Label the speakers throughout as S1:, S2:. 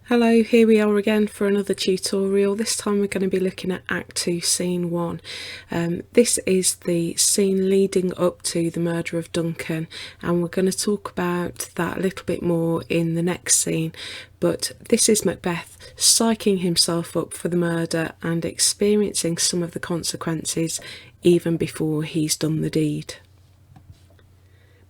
S1: Hello, here we are again for another tutorial. This time we're going to be looking at Act 2, Scene 1. This is the scene leading up to the murder of Duncan, and we're going to talk about that a little bit more in the next scene. But this is Macbeth psyching himself up for the murder and experiencing some of the consequences even before he's done the deed.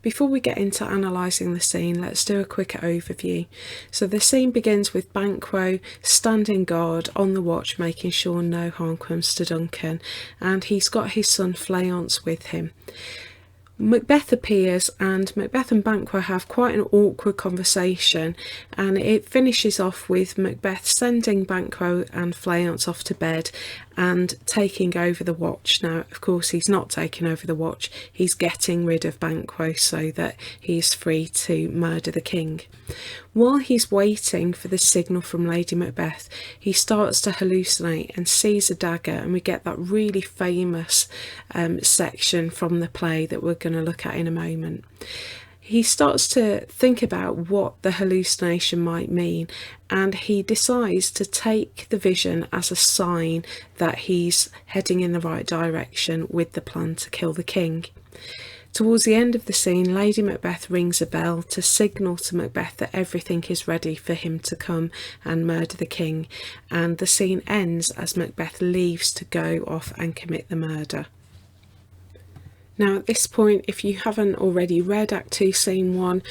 S1: Before we get into analysing the scene, let's do a quick overview. So the scene begins with Banquo standing guard on the watch, making sure no harm comes to Duncan, and he's got his son Fleance with him. Macbeth appears, and Macbeth and Banquo have quite an awkward conversation, and it finishes off with Macbeth sending Banquo and Fleance off to bed and taking over the watch. Now, of course, he's not taking over the watch, he's getting rid of Banquo so that he's free to murder the king. While he's waiting for the signal from Lady Macbeth, he starts to hallucinate and sees a dagger, and we get that really famous section from the play that we're going to look at in a moment. He starts to think about what the hallucination might mean, and he decides to take the vision as a sign that he's heading in the right direction with the plan to kill the king. Towards the end of the scene, Lady Macbeth rings a bell to signal to Macbeth that everything is ready for him to come and murder the king, and the scene ends as Macbeth leaves to go off and commit the murder. Now at this point, if you haven't already read Act 2 Scene 1,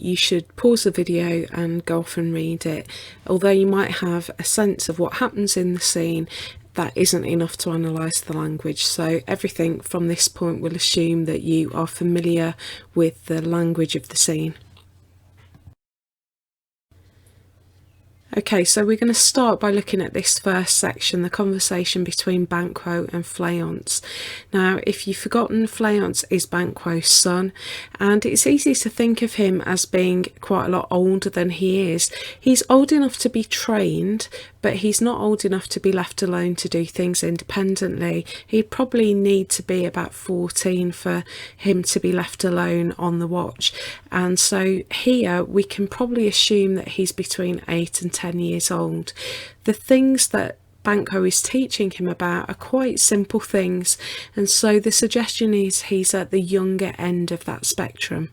S1: you should pause the video and go off and read it. Although you might have a sense of what happens in the scene, that isn't enough to analyse the language. So everything from this point will assume that you are familiar with the language of the scene. Okay, so we're going to start by looking at this first section, the conversation between Banquo and Fleance. Now, if you've forgotten, Fleance is Banquo's son, and it's easy to think of him as being quite a lot older than he is. He's old enough to be trained, but he's not old enough to be left alone to do things independently. He'd probably need to be about 14 for him to be left alone on the watch. And so here we can probably assume that he's between 8 and 10 years old. The things that Banquo is teaching him about are quite simple things, and so the suggestion is he's at the younger end of that spectrum.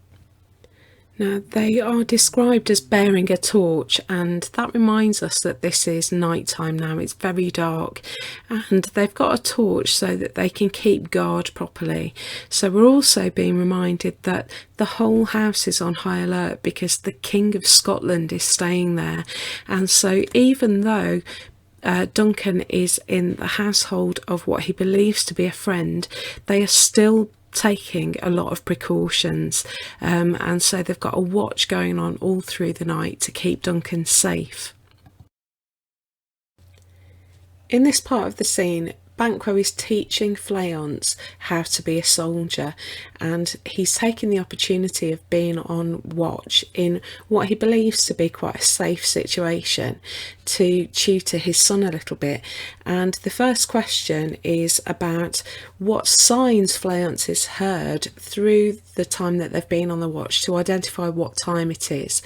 S1: Now, they are described as bearing a torch, and that reminds us that this is night time now. It's very dark, and they've got a torch so that they can keep guard properly. So we're also being reminded that the whole house is on high alert because the King of Scotland is staying there. And so even though Duncan is in the household of what he believes to be a friend, they are still taking a lot of precautions, and so they've got a watch going on all through the night to keep Duncan safe. In this part of the scene, Banquo is teaching Fleance how to be a soldier, and he's taking the opportunity of being on watch in what he believes to be quite a safe situation to tutor his son a little bit. And the first question is about what signs Fleance has heard through the time that they've been on the watch to identify what time it is.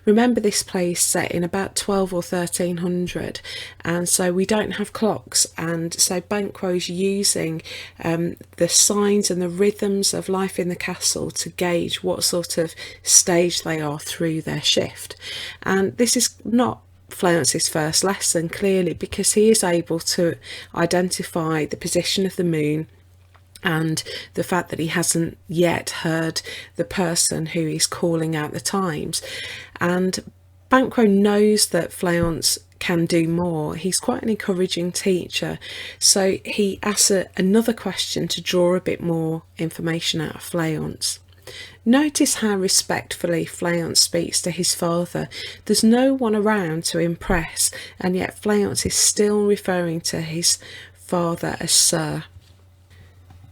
S1: Remember, this play is set in about 12 or 1300, and so we don't have clocks, and so Banquo's using the signs and the rhythms of life in the castle to gauge what sort of stage they are through their shift. And this is not Fleance's first lesson, clearly, because he is able to identify the position of the moon and the fact that he hasn't yet heard the person who is calling out the times. And Banquo knows that Fleance can do more. He's quite an encouraging teacher, so he asks another question to draw a bit more information out of Fleance. Notice how respectfully Fleance speaks to his father. There's no one around to impress, and yet Fleance is still referring to his father as Sir.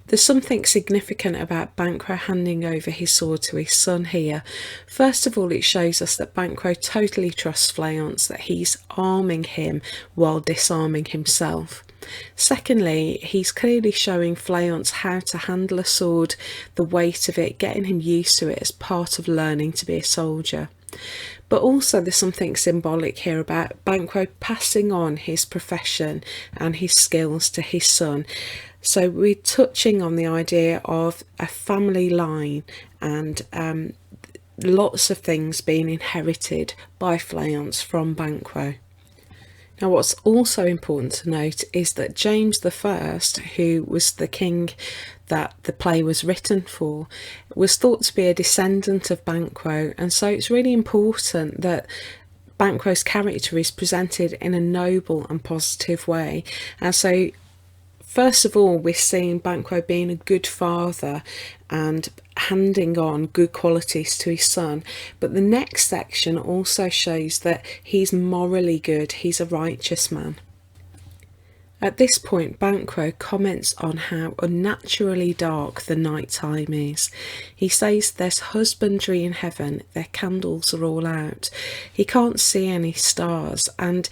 S1: There's something significant about Banquo handing over his sword to his son here. First of all, it shows us that Banquo totally trusts Fleance, that he's arming him while disarming himself. Secondly, he's clearly showing Fleance how to handle a sword, the weight of it, getting him used to it as part of learning to be a soldier. But also there's something symbolic here about Banquo passing on his profession and his skills to his son. So we're touching on the idea of a family line and lots of things being inherited by Fleance from Banquo. Now what's also important to note is that James I, who was the king that the play was written for, was thought to be a descendant of Banquo, and so it's really important that Banquo's character is presented in a noble and positive way. And so first of all, we're seeing Banquo being a good father and handing on good qualities to his son. But the next section also shows that he's morally good, he's a righteous man. At this point, Banquo comments on how unnaturally dark the night time is. He says there's husbandry in heaven, their candles are all out. He can't see any stars, and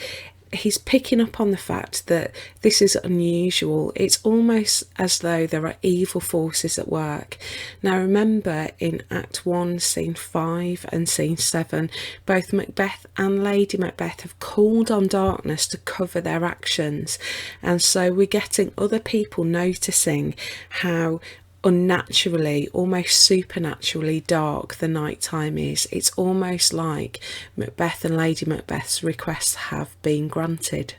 S1: he's picking up on the fact that this is unusual. It's almost as though there are evil forces at work. Now remember, in Act 1, Scene 5 and Scene 7, both Macbeth and Lady Macbeth have called on darkness to cover their actions, and so we're getting other people noticing how unnaturally, almost supernaturally dark the night time is. It's almost like Macbeth and Lady Macbeth's requests have been granted.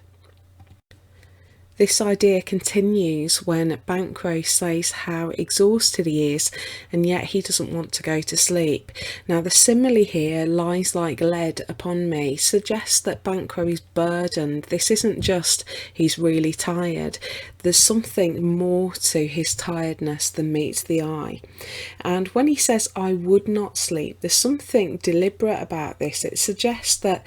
S1: This idea continues when Banquo says how exhausted he is, and yet he doesn't want to go to sleep. Now the simile here, lies like lead upon me, suggests that Banquo is burdened. This isn't just he's really tired. There's something more to his tiredness than meets the eye. And when he says, I would not sleep, there's something deliberate about this. It suggests that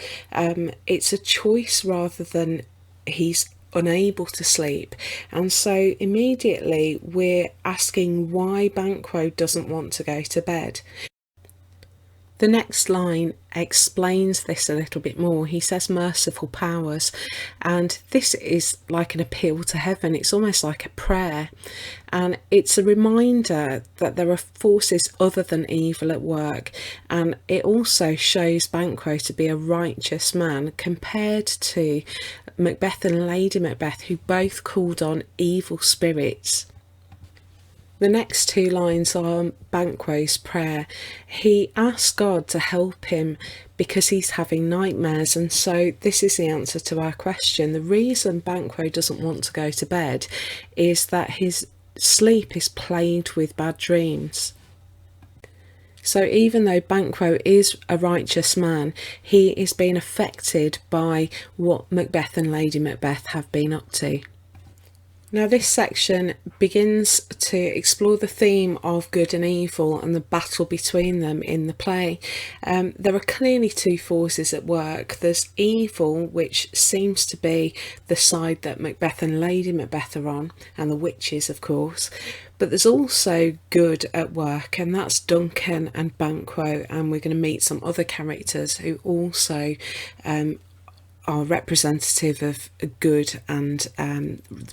S1: it's a choice rather than he's unable to sleep. And so immediately we're asking why Banquo doesn't want to go to bed. The next line explains this a little bit more. He says merciful powers, and this is like an appeal to heaven. It's almost like a prayer, and it's a reminder that there are forces other than evil at work, and it also shows Banquo to be a righteous man compared to Macbeth and Lady Macbeth, who both called on evil spirits. The next two lines are Banquo's prayer. He asks God to help him because he's having nightmares, and so this is the answer to our question. The reason Banquo doesn't want to go to bed is that his sleep is plagued with bad dreams. So even though Banquo is a righteous man, he is being affected by what Macbeth and Lady Macbeth have been up to. Now this section begins to explore the theme of good and evil and the battle between them in the play. There are clearly two forces at work. There's evil, which seems to be the side that Macbeth and Lady Macbeth are on, and the witches of course, but there's also good at work, and that's Duncan and Banquo, and we're going to meet some other characters who also are representative of good and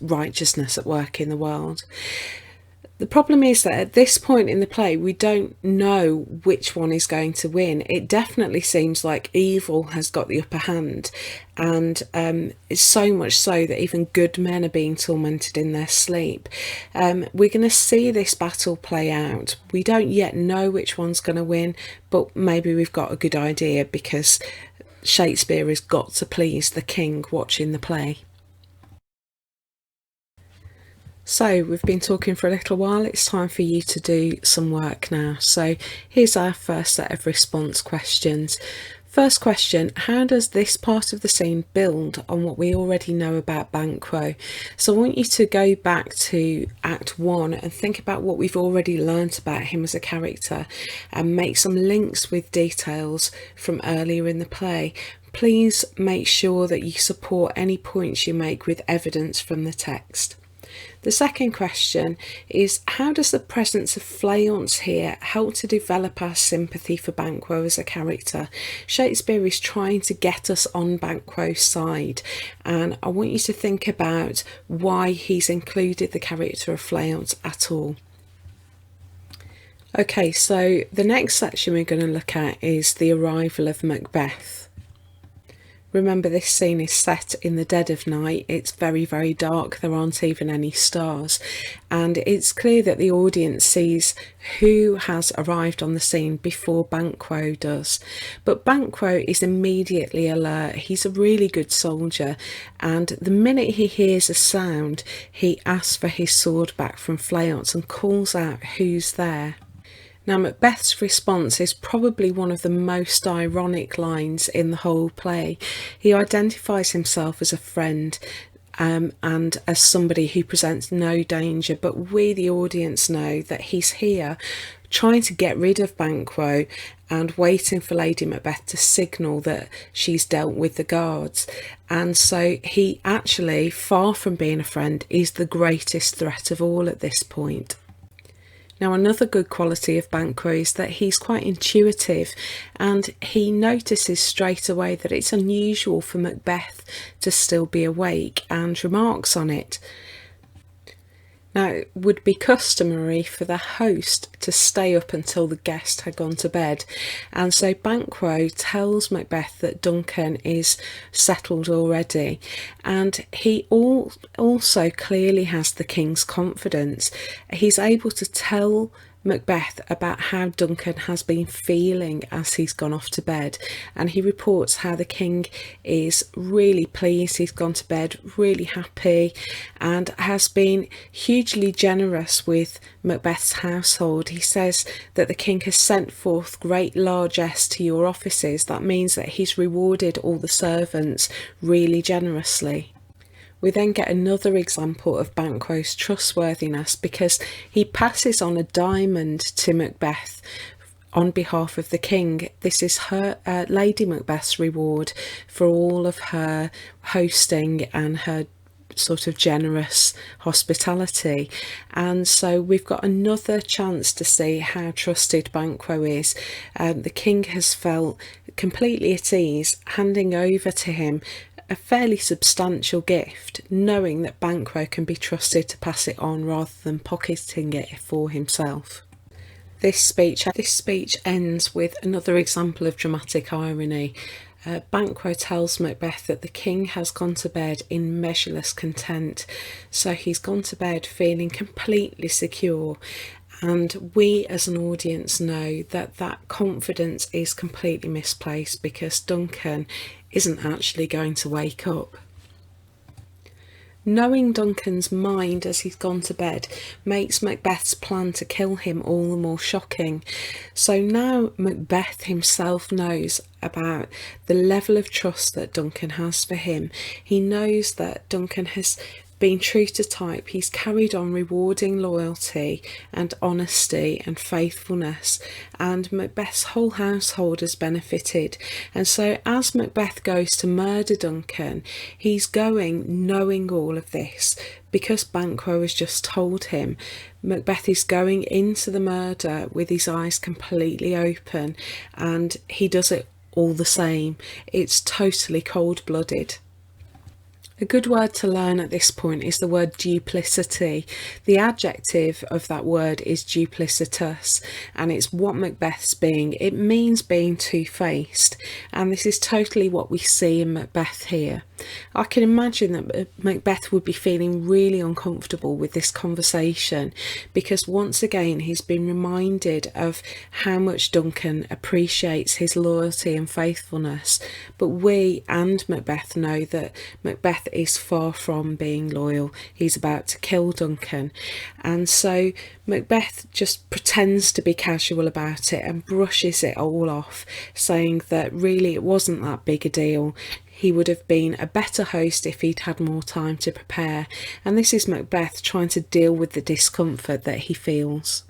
S1: righteousness at work in the world. The problem is that at this point in the play we don't know which one is going to win. It definitely seems like evil has got the upper hand, and it's so much so that even good men are being tormented in their sleep. We're going to see this battle play out. We don't yet know which one's going to win, but maybe we've got a good idea because Shakespeare has got to please the king watching the play. So we've been talking for a little while. It's time for you to do some work now. So here's our first set of response questions. First question, how does this part of the scene build on what we already know about Banquo? So I want you to go back to Act 1 and think about what we've already learnt about him as a character and make some links with details from earlier in the play. Please make sure that you support any points you make with evidence from the text. The second question is, how does the presence of Fleance here help to develop our sympathy for Banquo as a character? Shakespeare is trying to get us on Banquo's side, and I want you to think about why he's included the character of Fleance at all. Okay, so the next section we're going to look at is the arrival of Macbeth. Remember, this scene is set in the dead of night. It's very, very dark. There aren't even any stars. And it's clear that the audience sees who has arrived on the scene before Banquo does. But Banquo is immediately alert. He's a really good soldier. And the minute he hears a sound, he asks for his sword back from Fleance and calls out who's there. Now, Macbeth's response is probably one of the most ironic lines in the whole play. He identifies himself as a friend and as somebody who presents no danger, but we, the audience, know that he's here trying to get rid of Banquo and waiting for Lady Macbeth to signal that she's dealt with the guards. And so he actually, far from being a friend, is the greatest threat of all at this point. Now, another good quality of Banquo is that he's quite intuitive, and he notices straight away that it's unusual for Macbeth to still be awake and remarks on it. Now, it would be customary for the host to stay up until the guest had gone to bed, and so Banquo tells Macbeth that Duncan is settled already, and he also clearly has the king's confidence. He's able to tell Macbeth about how Duncan has been feeling as he's gone off to bed, and he reports how the king is really pleased. He's gone to bed really happy and has been hugely generous with Macbeth's household. He says that the king has sent forth great largesse to your offices. That means that he's rewarded all the servants really generously. We then get another example of Banquo's trustworthiness because he passes on a diamond to Macbeth on behalf of the king. This is her Lady Macbeth's reward for all of her hosting and her sort of generous hospitality. And so we've got another chance to see how trusted Banquo is. The king has felt completely at ease handing over to him a fairly substantial gift, knowing that Banquo can be trusted to pass it on rather than pocketing it for himself. This speech ends with another example of dramatic irony. Banquo tells Macbeth that the king has gone to bed in measureless content, so he's gone to bed feeling completely secure. And we as an audience know that that confidence is completely misplaced because Duncan isn't actually going to wake up. Knowing Duncan's mind as he's gone to bed makes Macbeth's plan to kill him all the more shocking. So now Macbeth himself knows about the level of trust that Duncan has for him. He knows that Duncan has been true to type. He's carried on rewarding loyalty and honesty and faithfulness, and Macbeth's whole household has benefited. And so as Macbeth goes to murder Duncan, he's going knowing all of this because Banquo has just told him. Macbeth is going into the murder with his eyes completely open, and he does it all the same. It's totally cold-blooded. A good word to learn at this point is the word duplicity. The adjective of that word is duplicitous, and it's what Macbeth's being. It means being two-faced, and this is totally what we see in Macbeth here. I can imagine that Macbeth would be feeling really uncomfortable with this conversation because once again he's been reminded of how much Duncan appreciates his loyalty and faithfulness, but we and Macbeth know that Macbeth is far from being loyal. He's about to kill Duncan, and so Macbeth just pretends to be casual about it and brushes it all off, saying that really it wasn't that big a deal. He would have been a better host if he'd had more time to prepare, and this is Macbeth trying to deal with the discomfort that he feels.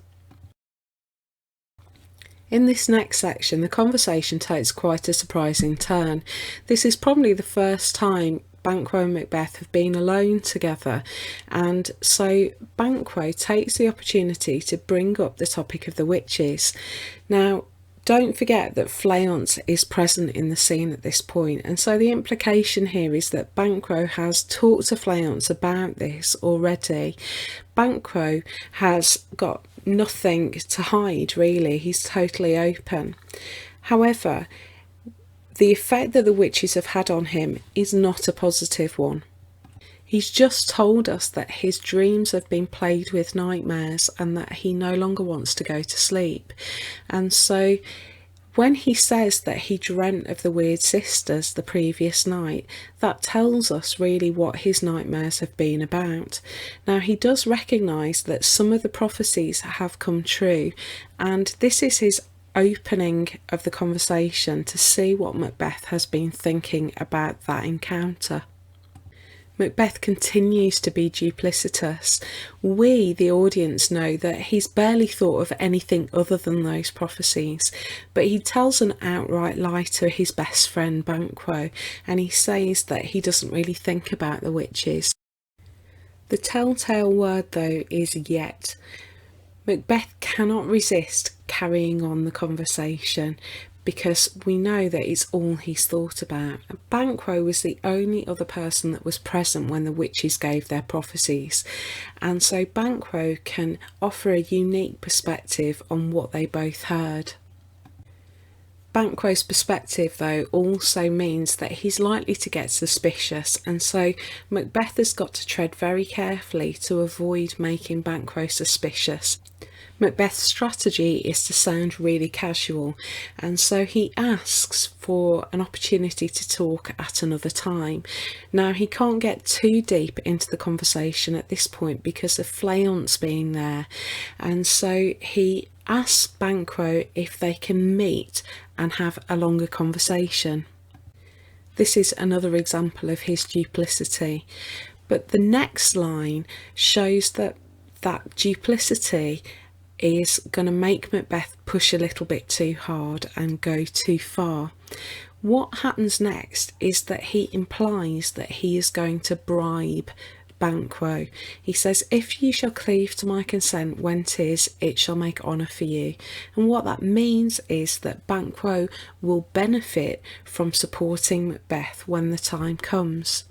S1: In this next section, the conversation takes quite a surprising turn. This is probably the first time Banquo and Macbeth have been alone together, and so Banquo takes the opportunity to bring up the topic of the witches. Now, don't forget that Fleance is present in the scene at this point, and so the implication here is that Banquo has talked to Fleance about this already. Banquo has got nothing to hide, really. He's totally open. However, the effect that the witches have had on him is not a positive one. He's just told us that his dreams have been plagued with nightmares and that he no longer wants to go to sleep. And so when he says that he dreamt of the weird sisters the previous night, that tells us really what his nightmares have been about. Now, he does recognise that some of the prophecies have come true, and this is his opening of the conversation to see what Macbeth has been thinking about that encounter. Macbeth continues to be duplicitous. We, the audience, know that he's barely thought of anything other than those prophecies, but he tells an outright lie to his best friend Banquo, and he says that he doesn't really think about the witches. The telltale word, though, is yet. Macbeth cannot resist carrying on the conversation, because we know that it's all he's thought about. Banquo was the only other person that was present when the witches gave their prophecies, and so Banquo can offer a unique perspective on what they both heard. Banquo's perspective, though, also means that he's likely to get suspicious, and so Macbeth has got to tread very carefully to avoid making Banquo suspicious. Macbeth's strategy is to sound really casual, and so he asks for an opportunity to talk at another time. Now, he can't get too deep into the conversation at this point because of Fleance being there, and so he asks Banquo if they can meet and have a longer conversation. This is another example of his duplicity, but the next line shows that duplicity is going to make Macbeth push a little bit too hard and go too far. What happens next is that he implies that he is going to bribe Banquo. He says, "If you shall cleave to my consent when 'tis, it shall make honour for you." And what that means is that Banquo will benefit from supporting Macbeth when the time comes.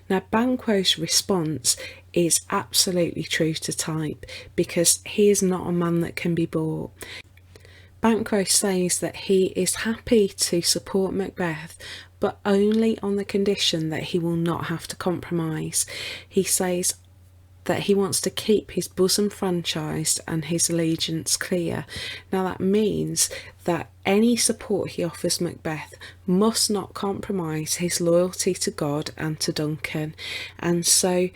S1: Now, Banquo's response is absolutely true to type, because he is not a man that can be bought. Banquo says that he is happy to support Macbeth, but only on the condition that he will not have to compromise. He says that he wants to keep his bosom franchised and his allegiance clear. Now, that means that any support he offers Macbeth must not compromise his loyalty to God and to Duncan. And so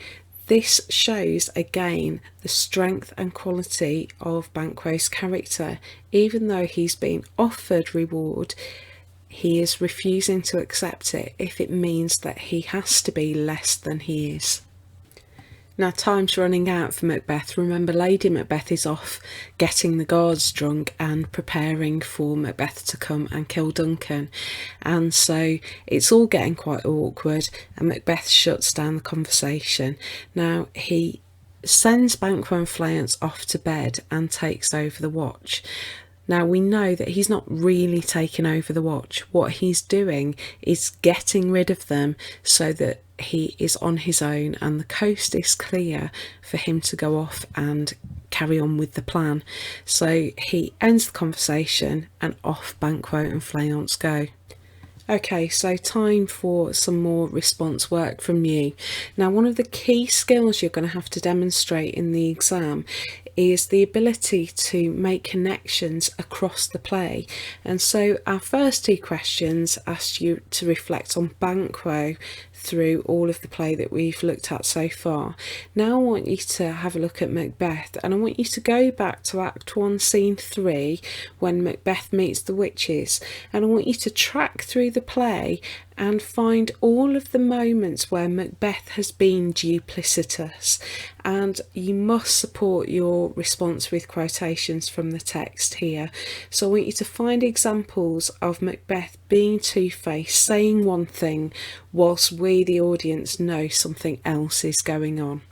S1: this shows again the strength and quality of Banquo's character. Even though he's been offered reward, he is refusing to accept it if it means that he has to be less than he is. Now, time's running out for Macbeth. Remember, Lady Macbeth is off getting the guards drunk and preparing for Macbeth to come and kill Duncan. And so it's all getting quite awkward, and Macbeth shuts down the conversation. Now, he sends Banquo and Fleance off to bed and takes over the watch. Now, we know that he's not really taking over the watch. What he's doing is getting rid of them so that he is on his own and the coast is clear for him to go off and carry on with the plan. So he ends the conversation and off Banquo and Fleance go. Okay, so time for some more response work from you. Now, one of the key skills you're going to have to demonstrate in the exam is the ability to make connections across the play. And so our first two questions asked you to reflect on Banquo through all of the play that we've looked at so far. Now I want you to have a look at Macbeth, and I want you to go back to Act 1, Scene 3, when Macbeth meets the witches, and I want you to track through the play and find all of the moments where Macbeth has been duplicitous, and you must support your response with quotations from the text here. So I want you to find examples of Macbeth being two-faced, saying one thing whilst we, the audience, know something else is going on.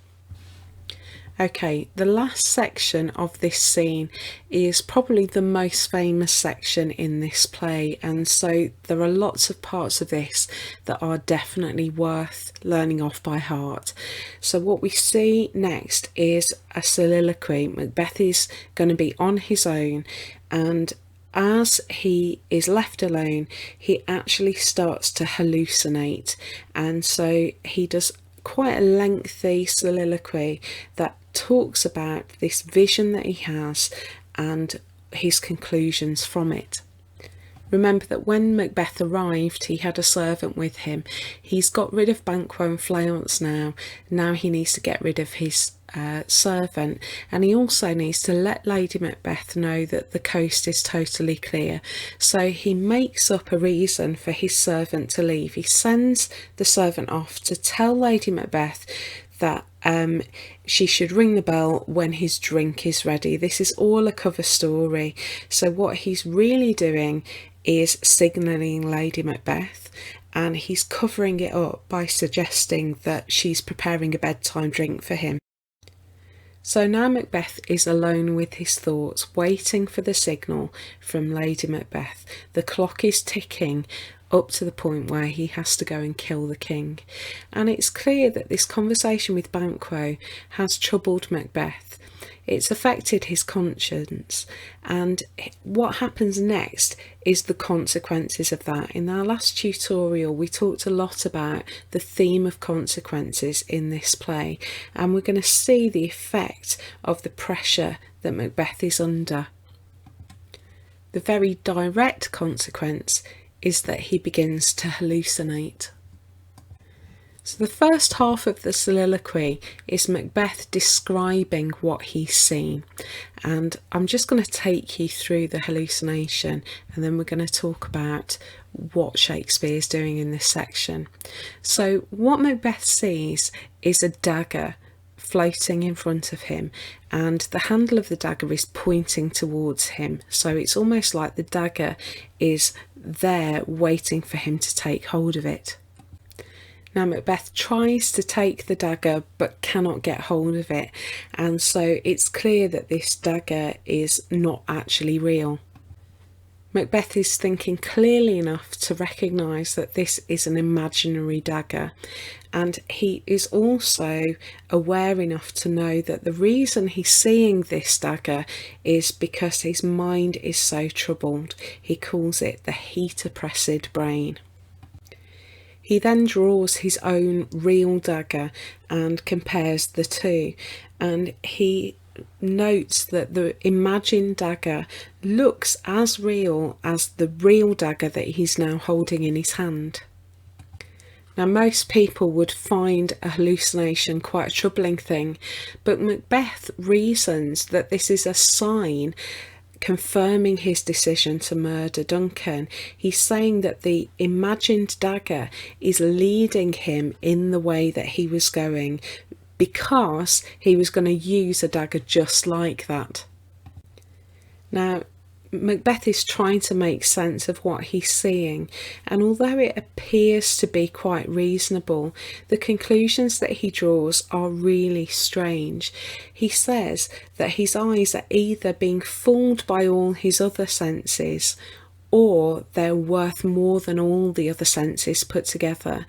S1: Okay, the last section of this scene is probably the most famous section in this play, and so there are lots of parts of this that are definitely worth learning off by heart. So what we see next is a soliloquy. Macbeth is going to be on his own, and as he is left alone, he actually starts to hallucinate, and so he does quite a lengthy soliloquy that talks about this vision that he has and his conclusions from it. Remember that when Macbeth arrived, he had a servant with him. He's got rid of Banquo and Fleance now. Now he needs to get rid of his servant, and he also needs to let Lady Macbeth know that the coast is totally clear. So he makes up a reason for his servant to leave. He sends the servant off to tell Lady Macbeth that she should ring the bell when his drink is ready. This is all a cover story. So what he's really doing is signalling Lady Macbeth, and he's covering it up by suggesting that she's preparing a bedtime drink for him. So now Macbeth is alone with his thoughts, waiting for the signal from Lady Macbeth. The clock is ticking up to the point where he has to go and kill the king. And it's clear that this conversation with Banquo has troubled Macbeth. It's affected his conscience, and what happens next is the consequences of that. In our last tutorial, we talked a lot about the theme of consequences in this play, and we're going to see the effect of the pressure that Macbeth is under. The very direct consequence is that he begins to hallucinate. So the first half of the soliloquy is Macbeth describing what he's seen, and I'm just going to take you through the hallucination, and then we're going to talk about what Shakespeare's doing in this section. So what Macbeth sees is a dagger floating in front of him, and the handle of the dagger is pointing towards him, so it's almost like the dagger is there waiting for him to take hold of it. Now Macbeth tries to take the dagger but cannot get hold of it, and so it's clear that this dagger is not actually real. Macbeth is thinking clearly enough to recognise that this is an imaginary dagger, and he is also aware enough to know that the reason he's seeing this dagger is because his mind is so troubled. He calls it the heat-oppressed brain. He then draws his own real dagger and compares the two, and he notes that the imagined dagger looks as real as the real dagger that he's now holding in his hand. Now most people would find a hallucination quite a troubling thing, but Macbeth reasons that this is a sign confirming his decision to murder Duncan. He's saying that the imagined dagger is leading him in the way that he was going, because he was going to use a dagger just like that. Now Macbeth is trying to make sense of what he's seeing, and although it appears to be quite reasonable, the conclusions that he draws are really strange. He says that his eyes are either being fooled by all his other senses, or they're worth more than all the other senses put together.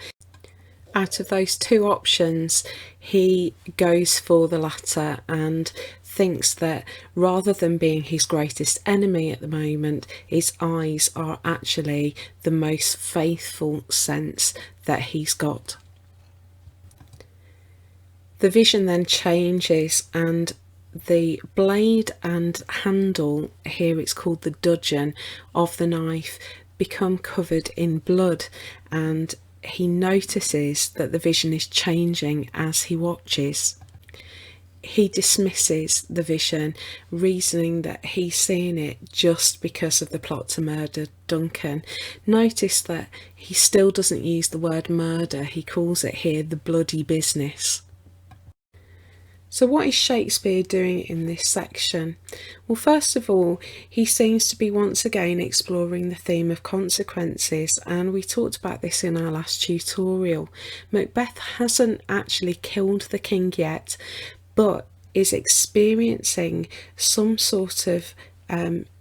S1: Out of those two options, he goes for the latter and thinks that rather than being his greatest enemy at the moment, his eyes are actually the most faithful sense that he's got. The vision then changes, and the blade and handle, here it's called the dudgeon, of the knife become covered in blood, and he notices that the vision is changing as he watches. He dismisses the vision, reasoning that he's seeing it just because of the plot to murder Duncan. Notice that he still doesn't use the word murder, he calls it here the bloody business. So what is Shakespeare doing in this section? Well, first of all, he seems to be once again exploring the theme of consequences, and we talked about this in our last tutorial. Macbeth hasn't actually killed the king yet, but is experiencing some sort of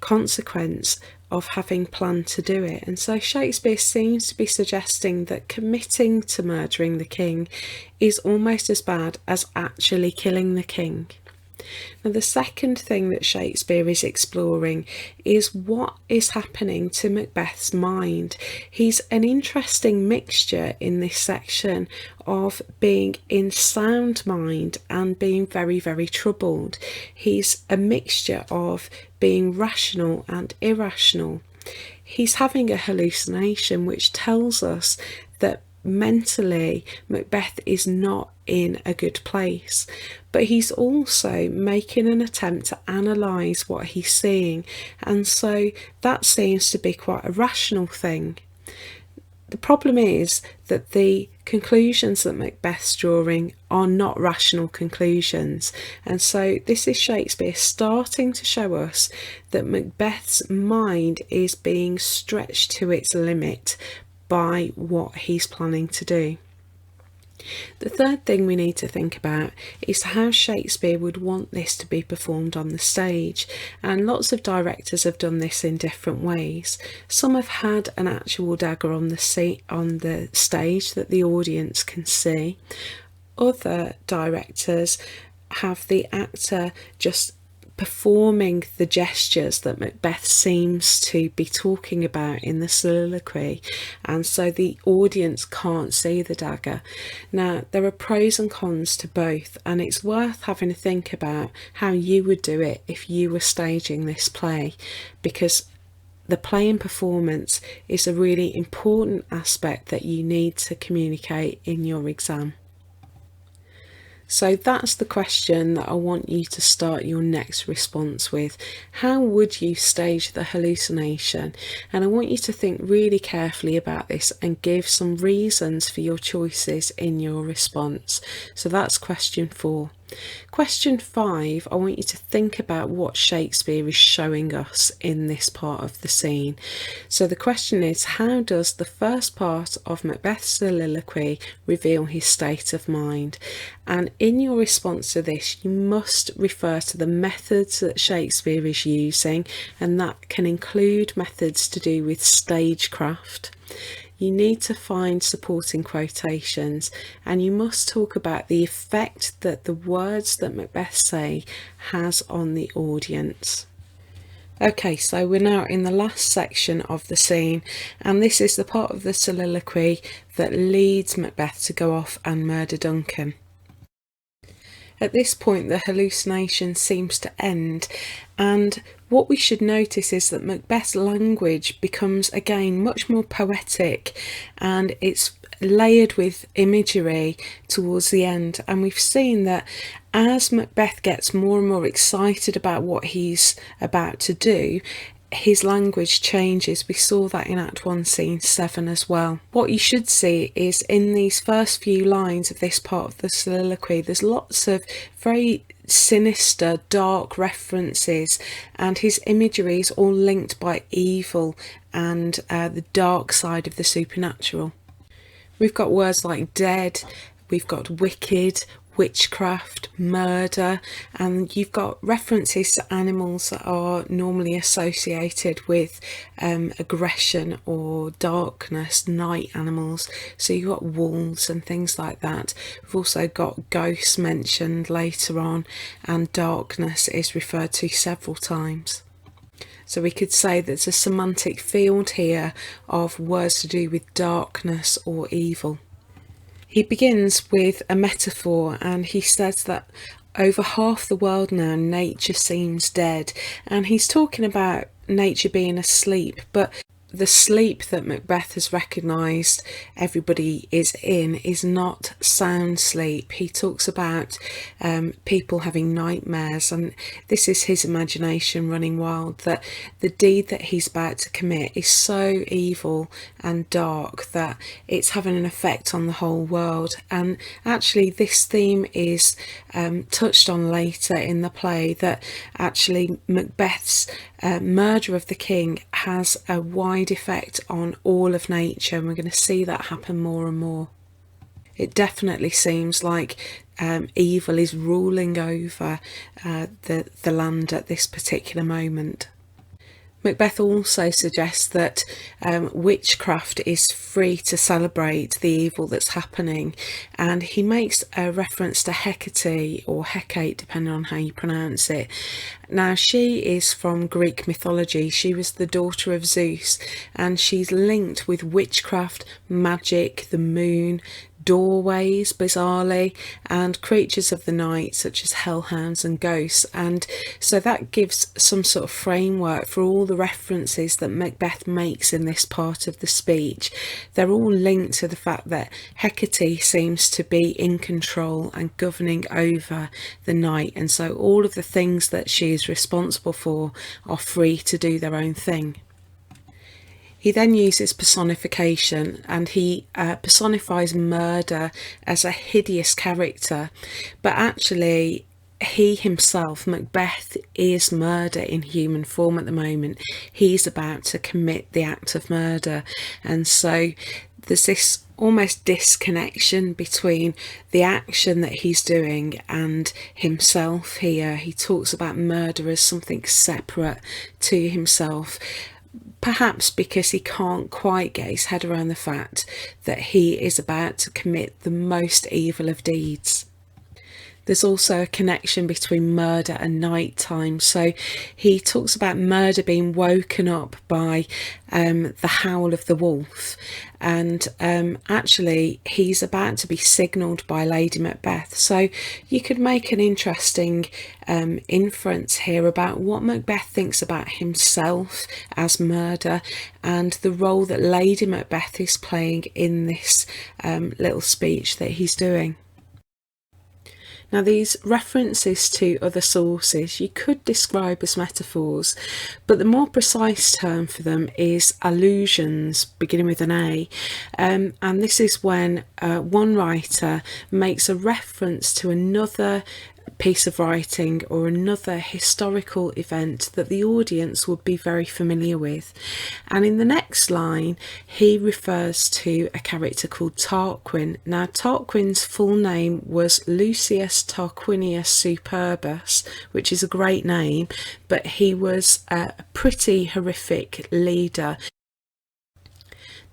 S1: consequence of having planned to do it. And so Shakespeare seems to be suggesting that committing to murdering the king is almost as bad as actually killing the king. Now, the second thing that Shakespeare is exploring is what is happening to Macbeth's mind. He's an interesting mixture in this section of being in sound mind and being very, very troubled. He's a mixture of being rational and irrational. He's having a hallucination which tells us that mentally Macbeth is not in a good place, but he's also making an attempt to analyse what he's seeing, and so that seems to be quite a rational thing. The problem is that the conclusions that Macbeth's drawing are not rational conclusions, and so this is Shakespeare starting to show us that Macbeth's mind is being stretched to its limit by what he's planning to do. The third thing we need to think about is how Shakespeare would want this to be performed on the stage, and lots of directors have done this in different ways. Some have had an actual dagger on the stage that the audience can see. Other directors have the actor just performing the gestures that Macbeth seems to be talking about in the soliloquy, and so the audience can't see the dagger. Now, there are pros and cons to both, and it's worth having a think about how you would do it if you were staging this play, because the play and performance is a really important aspect that you need to communicate in your exam. So that's the question that I want you to start your next response with. How would you stage the hallucination? And I want you to think really carefully about this and give some reasons for your choices in your response. So that's question 4. Question 5, I want you to think about what Shakespeare is showing us in this part of the scene. So the question is, how does the first part of Macbeth's soliloquy reveal his state of mind? And in your response to this, you must refer to the methods that Shakespeare is using, and that can include methods to do with stagecraft. You need to find supporting quotations, and you must talk about the effect that the words that Macbeth say has on the audience. Okay, so we're now in the last section of the scene, and this is the part of the soliloquy that leads Macbeth to go off and murder Duncan. At this point, the hallucination seems to end, and what we should notice is that Macbeth's language becomes again much more poetic, and it's layered with imagery towards the end. And we've seen that as Macbeth gets more and more excited about what he's about to do, his language changes. We saw that in Act 1 Scene 7 as well. What you should see is in these first few lines of this part of the soliloquy, there's lots of very sinister, dark references, and his imagery is all linked by evil and the dark side of the supernatural. We've got words like dead, we've got wicked, witchcraft, murder, and you've got references to animals that are normally associated with aggression or darkness, night animals. So you've got wolves and things like that. We've also got ghosts mentioned later on, and darkness is referred to several times. So we could say there's a semantic field here of words to do with darkness or evil. He begins with a metaphor, and he says that over half the world now nature seems dead, and he's talking about nature being asleep, but the sleep that Macbeth has recognised everybody is in is not sound sleep. He talks about people having nightmares, and this is his imagination running wild, that the deed that he's about to commit is so evil and dark that it's having an effect on the whole world. And actually this theme is touched on later in the play, that actually Macbeth's murder of the king has a wide effect on all of nature, and we're going to see that happen more and more. It definitely seems like evil is ruling over the land at this particular moment. Macbeth also suggests that witchcraft is free to celebrate the evil that's happening, and he makes a reference to Hecate, or Hecate depending on how you pronounce it. Now, she is from Greek mythology. She was the daughter of Zeus, and she's linked with witchcraft, magic, the moon, doorways, bizarrely, and creatures of the night such as hellhounds and ghosts. And so that gives some sort of framework for all the references that Macbeth makes in this part of the speech. They're all linked to the fact that Hecate seems to be in control and governing over the night, and so all of the things that she is responsible for are free to do their own thing. He then uses personification, and he personifies murder as a hideous character, but actually he himself, Macbeth, is murder in human form at the moment. He's about to commit the act of murder, and so there's this almost disconnection between the action that he's doing and himself here. He talks about murder as something separate to himself, perhaps because he can't quite get his head around the fact that he is about to commit the most evil of deeds. There's also a connection between murder and night time. So he talks about murder being woken up by the howl of the wolf, and actually he's about to be signalled by Lady Macbeth. So you could make an interesting inference here about what Macbeth thinks about himself as murder, and the role that Lady Macbeth is playing in this little speech that he's doing. Now, these references to other sources you could describe as metaphors, but the more precise term for them is allusions, beginning with an A. And this is when one writer makes a reference to another piece of writing or another historical event that the audience would be very familiar with. And in the next line, he refers to a character called Tarquin. Now, Tarquin's full name was Lucius Tarquinius Superbus, which is a great name, but he was a pretty horrific leader.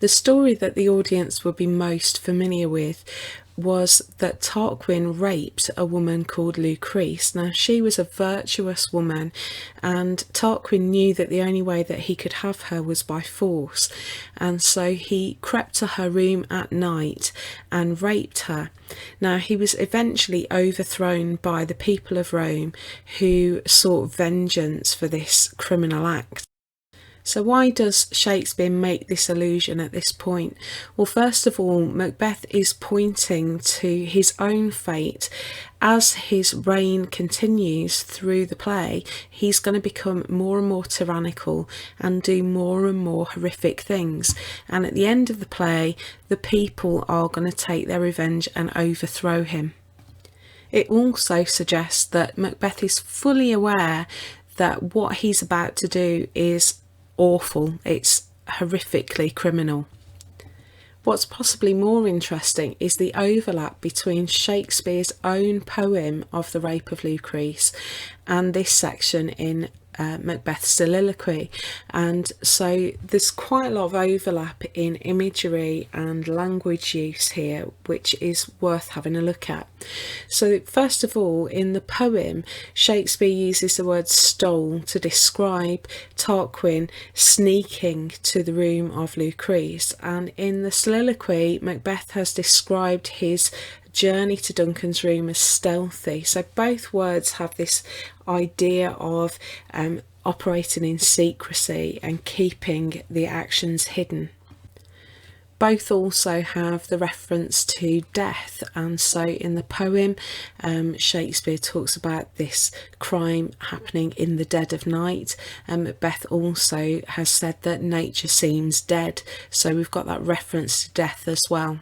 S1: The story that the audience would be most familiar with was that Tarquin raped a woman called Lucrece. Now, she was a virtuous woman, and Tarquin knew that the only way that he could have her was by force, and so he crept to her room at night and raped her. Now, he was eventually overthrown by the people of Rome, who sought vengeance for this criminal act. So why does Shakespeare make this allusion at this point? Well, first of all, Macbeth is pointing to his own fate. As his reign continues through the play, he's going to become more and more tyrannical and do more and more horrific things. And at the end of the play, the people are going to take their revenge and overthrow him. It also suggests that Macbeth is fully aware that what he's about to do is awful, it's horrifically criminal. What's possibly more interesting is the overlap between Shakespeare's own poem of the rape of Lucrece and this section in Macbeth's soliloquy, and so there's quite a lot of overlap in imagery and language use here, which is worth having a look at. So first of all, in the poem, Shakespeare uses the word stole to describe Tarquin sneaking to the room of Lucrece, and in the soliloquy, Macbeth has described his journey to Duncan's room as stealthy. So both words have this idea of operating in secrecy and keeping the actions hidden. Both also have the reference to death, and so in the poem Shakespeare talks about this crime happening in the dead of night, and Macbeth also has said that nature seems dead, so we've got that reference to death as well.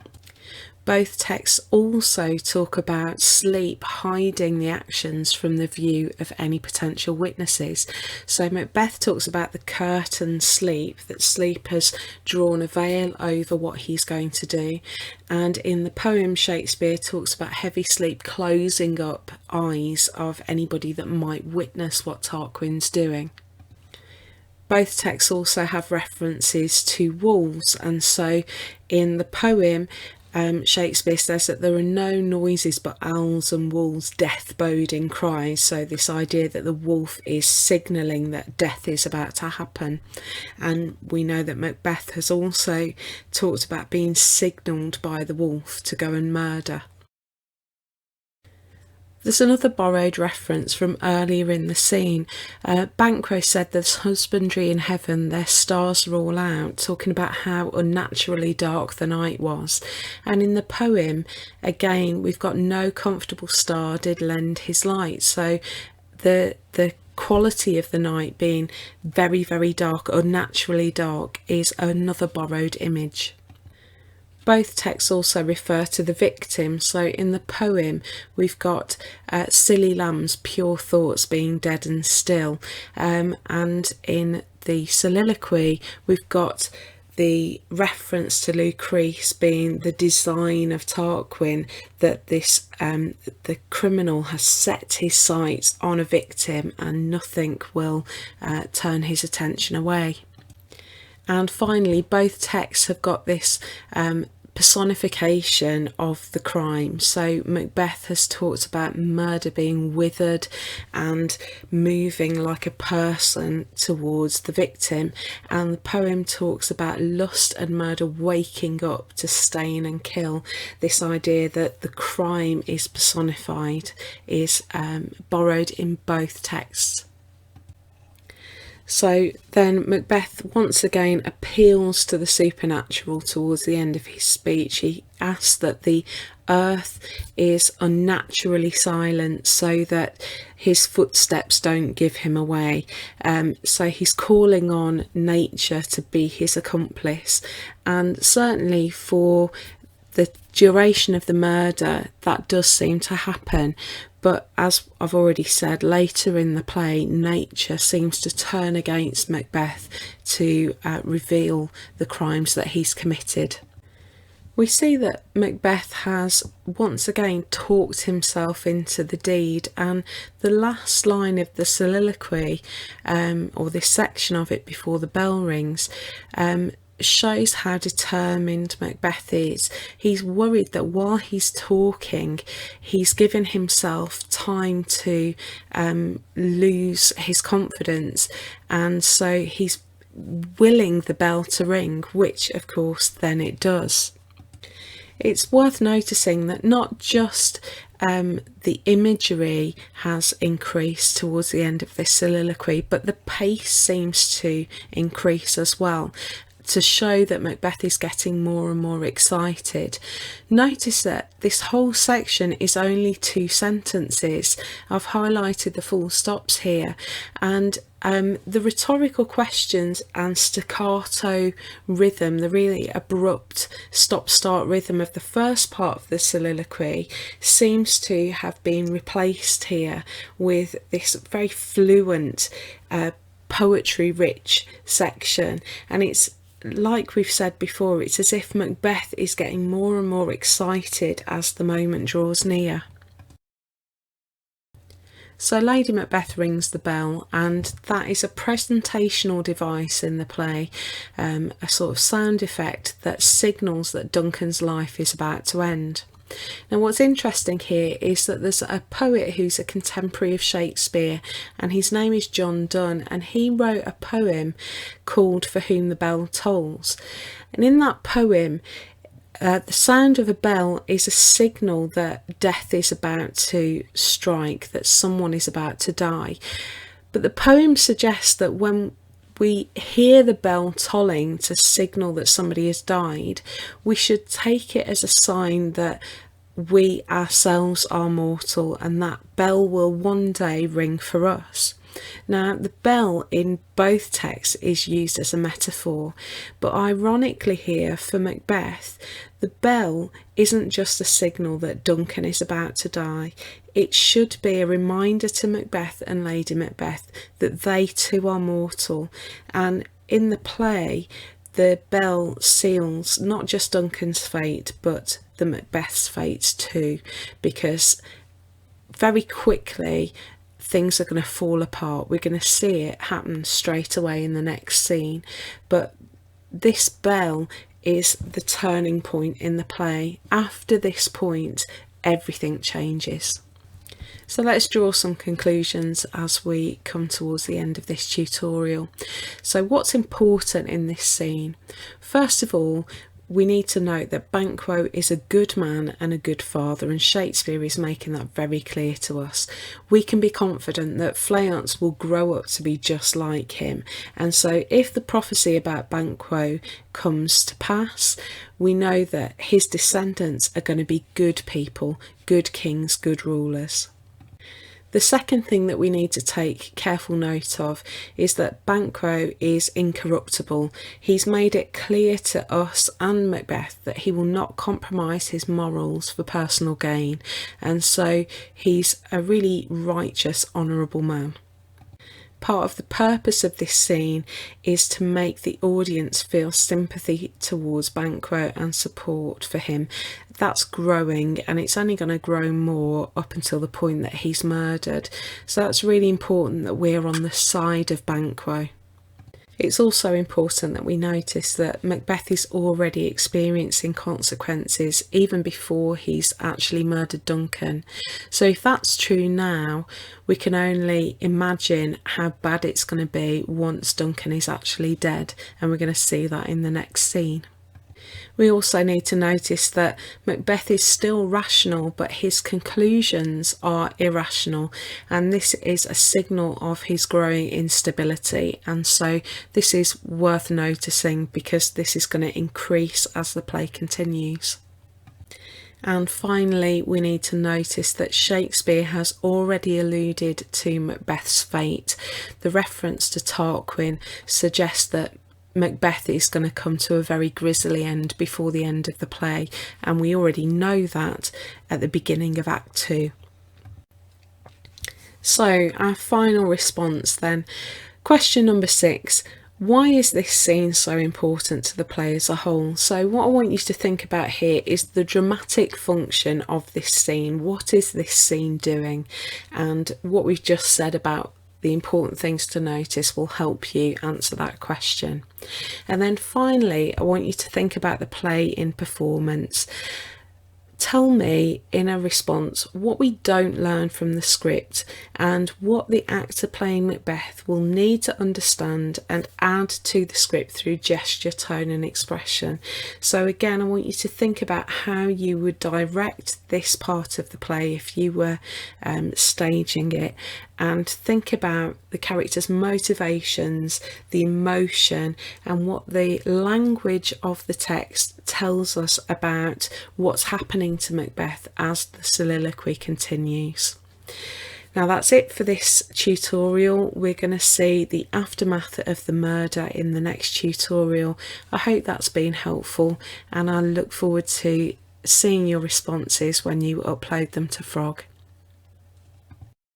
S1: Both texts also talk about sleep hiding the actions from the view of any potential witnesses. So Macbeth talks about the curtain sleep, that sleep has drawn a veil over what he's going to do. And in the poem, Shakespeare talks about heavy sleep closing up eyes of anybody that might witness what Tarquin's doing. Both texts also have references to wolves, and so in the poem, Shakespeare says that there are no noises but owls and wolves' death-boding cries, so this idea that the wolf is signalling that death is about to happen. And we know that Macbeth has also talked about being signalled by the wolf to go and murder. There's another borrowed reference from earlier in the scene. Banquo said there's husbandry in heaven, their stars are all out, talking about how unnaturally dark the night was. And in the poem, again, we've got no comfortable star did lend his light. So the quality of the night being very, very dark, unnaturally dark, is another borrowed image. Both texts also refer to the victim. So in the poem, we've got silly lambs, pure thoughts being dead and still. And in the soliloquy, we've got the reference to Lucrece being the design of Tarquin, that this the criminal has set his sights on a victim and nothing will turn his attention away. And finally, both texts have got this personification of the crime. So Macbeth has talked about murder being withered and moving like a person towards the victim, and the poem talks about lust and murder waking up to stain and kill. This idea that the crime is personified is borrowed in both texts. So then Macbeth once again appeals to the supernatural towards the end of his speech. He asks that the earth is unnaturally silent so that his footsteps don't give him away. So he's calling on nature to be his accomplice, and certainly for the duration of the murder that does seem to happen. But as I've already said, later in the play, nature seems to turn against Macbeth to reveal the crimes that he's committed. We see that Macbeth has once again talked himself into the deed, and the last line of the soliloquy, or this section of it before the bell rings, shows how determined Macbeth is. He's worried that while he's talking, he's given himself time to lose his confidence, and so he's willing the bell to ring, which of course then it does. It's worth noticing that not just the imagery has increased towards the end of this soliloquy, but the pace seems to increase as well, to show that Macbeth is getting more and more excited. Notice that this whole section is only 2 sentences. I've highlighted the full stops here, and the rhetorical questions and staccato rhythm, the really abrupt stop-start rhythm of the first part of the soliloquy, seems to have been replaced here with this very fluent, poetry-rich section, and it's like we've said before, it's as if Macbeth is getting more and more excited as the moment draws near. So Lady Macbeth rings the bell, and that is a presentational device in the play, a sort of sound effect that signals that Duncan's life is about to end. Now what's interesting here is that there's a poet who's a contemporary of Shakespeare, and his name is John Donne, and he wrote a poem called For Whom the Bell Tolls. And in that poem, the sound of a bell is a signal that death is about to strike, that someone is about to die. But the poem suggests that when we hear the bell tolling to signal that somebody has died, we should take it as a sign that we ourselves are mortal, and that bell will one day ring for us. Now, the bell in both texts is used as a metaphor, but ironically here for Macbeth, the bell isn't just a signal that Duncan is about to die. It should be a reminder to Macbeth and Lady Macbeth that they too are mortal. And in the play, the bell seals not just Duncan's fate, but the Macbeth's fate too, because very quickly things are going to fall apart. We're going to see it happen straight away in the next scene, but this bell is the turning point in the play. After this point, everything changes. So let's draw some conclusions as we come towards the end of this tutorial. So what's important in this scene? First of all, we need to note that Banquo is a good man and a good father, and Shakespeare is making that very clear to us. We can be confident that Fleance will grow up to be just like him, and so if the prophecy about Banquo comes to pass, we know that his descendants are going to be good people, good kings, good rulers. The second thing that we need to take careful note of is that Banquo is incorruptible. He's made it clear to us and Macbeth that he will not compromise his morals for personal gain, and so he's a really righteous, honourable man. Part of the purpose of this scene is to make the audience feel sympathy towards Banquo and support for him. That's growing, and it's only going to grow more up until the point that he's murdered. So that's really important that we're on the side of Banquo. It's also important that we notice that Macbeth is already experiencing consequences even before he's actually murdered Duncan. So if that's true now, we can only imagine how bad it's going to be once Duncan is actually dead, and we're going to see that in the next scene. We also need to notice that Macbeth is still rational, but his conclusions are irrational, and this is a signal of his growing instability, and so this is worth noticing because this is going to increase as the play continues. And finally, we need to notice that Shakespeare has already alluded to Macbeth's fate. The reference to Tarquin suggests that Macbeth is going to come to a very grisly end before the end of the play, and we already know that at the beginning of Act 2. So our final response then, question number 6. Why is this scene so important to the play as a whole? So what I want you to think about here is the dramatic function of this scene. What is this scene doing? And what we've just said about the important things to notice will help you answer that question. And then finally, I want you to think about the play in performance. Tell me in a response what we don't learn from the script and what the actor playing Macbeth will need to understand and add to the script through gesture, tone and expression. So again, I want you to think about how you would direct this part of the play if you were staging it, and think about the character's motivations, the emotion, and what the language of the text tells us about what's happening to Macbeth as the soliloquy continues. Now that's it for this tutorial. We're going to see the aftermath of the murder in the next tutorial. I hope that's been helpful, and I look forward to seeing your responses when you upload them to Frog.